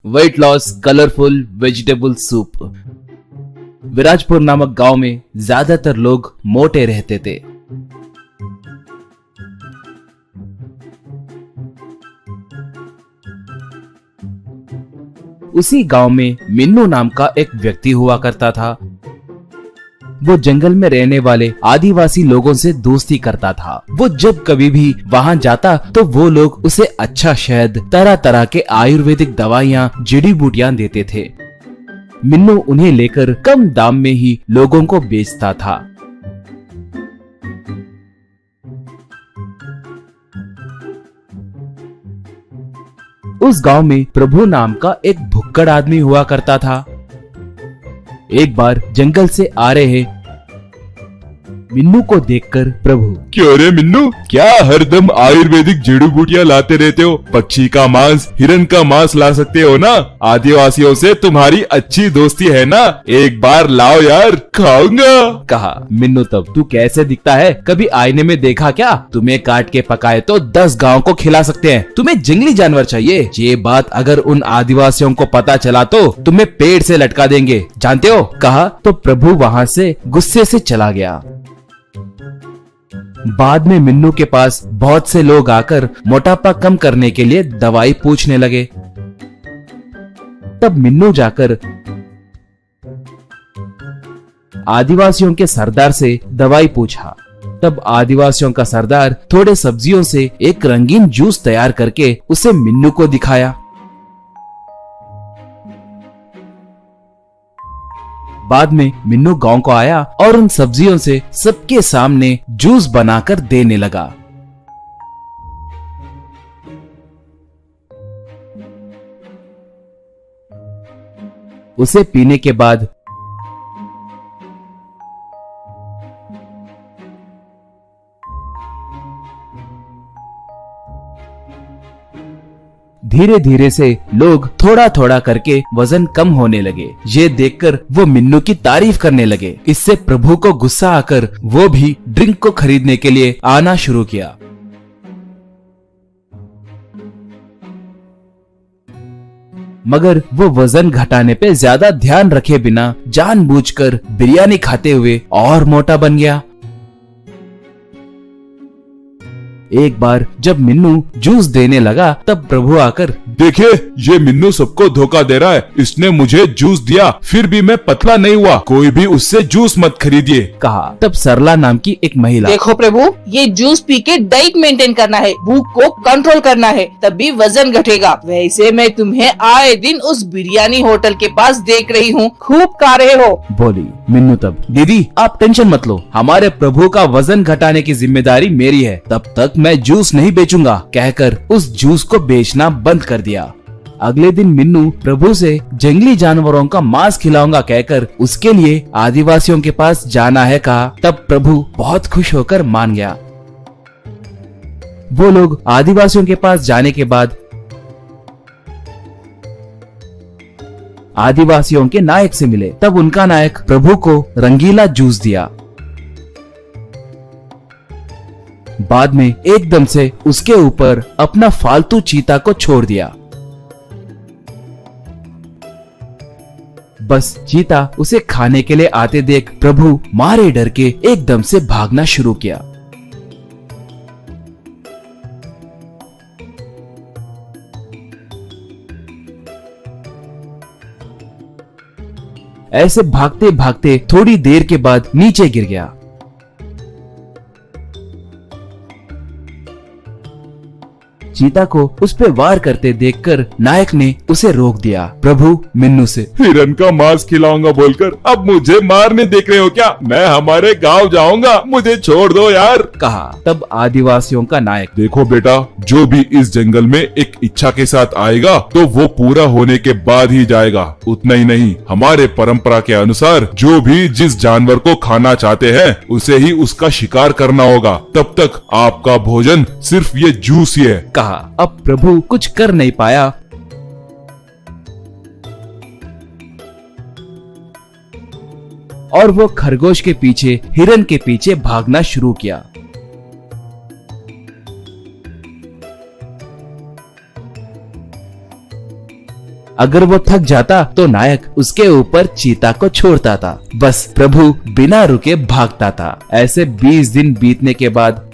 Weight loss colourful vegetable soup. Virajpur नामक गांव में ज्यादातर लोग मोटे रहते थे। उसी गांव में मिन्नू नाम का एक व्यक्ति हुआ करता था। वो जंगल में रहने वाले आदिवासी लोगों से दोस्ती करता था। वो जब कभी भी वहां जाता तो वो लोग उसे अच्छा शहद, तरह तरह के आयुर्वेदिक दवाइयां, जड़ी बूटियां देते थे। मिन्नू उन्हें लेकर कम दाम में ही लोगों को बेचता था। उस गांव में प्रभु नाम का एक भुक्कड़ आदमी हुआ करता था। एक बार जंगल से आ रहे मिन्नू को देखकर प्रभु, क्यों रे मिन्नू, क्या हरदम आयुर्वेदिक जड़ी बूटियां लाते रहते हो? पक्षी का मांस, हिरन का मांस ला सकते हो ना? आदिवासियों से तुम्हारी अच्छी दोस्ती है ना, एक बार लाओ यार, खाऊंगा। कहा। मिन्नू तब, तू कैसे दिखता है? कभी आईने में देखा क्या? तुम्हें काट के पकाए तो 10 गांव को खिला सकते हैं। तुम्हें जंगली जानवर चाहिए। ये बात अगर उन आदिवासियों को पता चला तो तुम्हें पेड़ से लटका देंगे, जानते हो? कहा तो प्रभु वहाँ से गुस्से से चला गया। बाद में मिन्नू के पास बहुत से लोग आकर मोटापा कम करने के लिए दवाई पूछने लगे। तब मिन्नू जाकर आदिवासियों के सरदार से दवाई पूछा। तब आदिवासियों का सरदार थोड़े सब्जियों से एक रंगीन जूस तैयार करके उसे मिन्नू को दिखाया। बाद में मिन्नू गांव को आया और उन सब्जियों से सबके सामने जूस बनाकर देने लगा। उसे पीने के बाद धीरे धीरे से लोग थोड़ा थोड़ा करके वजन कम होने लगे। ये देखकर वो मिन्नू की तारीफ करने लगे। इससे प्रभु को गुस्सा आकर वो भी ड्रिंक को खरीदने के लिए आना शुरू किया। मगर वो वजन घटाने पे ज्यादा ध्यान रखे बिना जानबूझकर बिरयानी खाते हुए और मोटा बन गया। एक बार जब मिन्नू जूस देने लगा तब प्रभु आकर, देखे, ये मिन्नू सबको धोखा दे रहा है। इसने मुझे जूस दिया, फिर भी मैं पतला नहीं हुआ। कोई भी उससे जूस मत खरीदिए। कहा। तब सरला नाम की एक महिला, देखो प्रभु, ये जूस पी के डाइट मेंटेन करना है, भूख को कंट्रोल करना है, तभी वजन घटेगा। वैसे मैं तुम्हें आए दिन उस बिरयानी होटल के पास देख रही हूँ, खूब खा रहे हो, बोली। मिन्नू तब, दीदी आप टेंशन मत लो, हमारे प्रभु का वजन घटाने की जिम्मेदारी मेरी है, तब तक मैं जूस नहीं बेचूंगा, कहकर उस जूस को बेचना बंद कर दिया। अगले दिन मिन्नू प्रभु से जंगली जानवरों का मांस खिलाऊंगा कहकर उसके लिए आदिवासियों के पास जाना है कहा। तब प्रभु बहुत खुश होकर मान गया। वो लोग आदिवासियों के पास जाने के बाद आदिवासियों के नायक से मिले। तब उनका नायक प्रभु को रंगीला जूस दिया। बाद में एकदम से उसके ऊपर अपना फालतू चीता को छोड़ दिया। बस चीता उसे खाने के लिए आते देख प्रभु मारे डर के एकदम से भागना शुरू किया। ऐसे भागते भागते थोड़ी देर के बाद नीचे गिर गया। चीता को उस पे वार करते देखकर नायक ने उसे रोक दिया। प्रभु मिन्नू से, हिरन का मांस खिलाऊंगा बोलकर अब मुझे मारने देख रहे हो क्या? मैं हमारे गांव जाऊंगा, मुझे छोड़ दो यार। कहा। तब आदिवासियों का नायक, देखो बेटा, जो भी इस जंगल में एक इच्छा के साथ आएगा तो वो पूरा होने के बाद ही जाएगा। उतना ही नहीं, हमारे परंपरा के अनुसार जो भी जिस जानवर को खाना चाहते हैं उसे ही उसका शिकार करना होगा। तब तक आपका भोजन सिर्फ ये जूस ही है। कहा। अब प्रभु कुछ कर नहीं पाया। और वो खरगोश के पीछे, हिरन के पीछे भागना शुरू किया। अगर वो थक जाता तो नायक उसके ऊपर चीता को छोड़ता था। बस प्रभु बिना रुके भागता था। ऐसे 20 दिन बीतने के बाद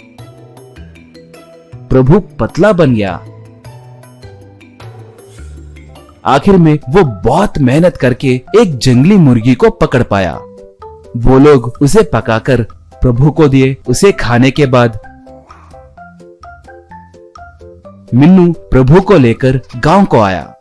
प्रभु पतला बन गया। आखिर में वो बहुत मेहनत करके एक जंगली मुर्गी को पकड़ पाया। वो लोग उसे पकाकर प्रभु को दिए। उसे खाने के बाद मिन्नू प्रभु को लेकर गांव को आया।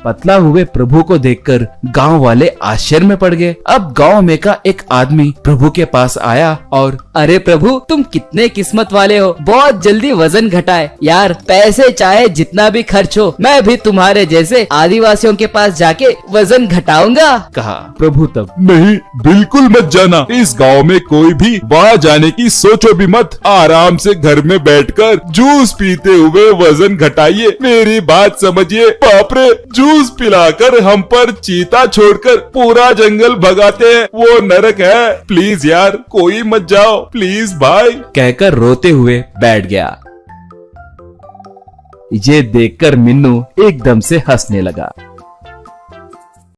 पतला हुए प्रभु को देखकर गांव वाले आश्चर्य में पड़ गए। अब गांव में का एक आदमी प्रभु के पास आया और अरे प्रभु, तुम कितने किस्मत वाले हो, बहुत जल्दी वजन घटाए। यार पैसे चाहे जितना भी खर्च हो, मैं भी तुम्हारे जैसे आदिवासियों के पास जाके वजन घटाऊंगा। कहा। प्रभु तब नहीं, बिल्कुल मत जाना। इस गांव में कोई भी वहाँ जाने की सोचो भी मत। आराम से घर में बैठकर जूस पीते हुए वजन घटाइए। मेरी बात समझिए। बाप रे, जूस पिलाकर हम पर चीता छोड़कर पूरा जंगल भगाते हैं, वो नरक है। प्लीज यार, कोई मत जाओ, प्लीज भाई। कहकर रोते हुए बैठ गया। ये देखकर मिन्नू एकदम से हंसने लगा।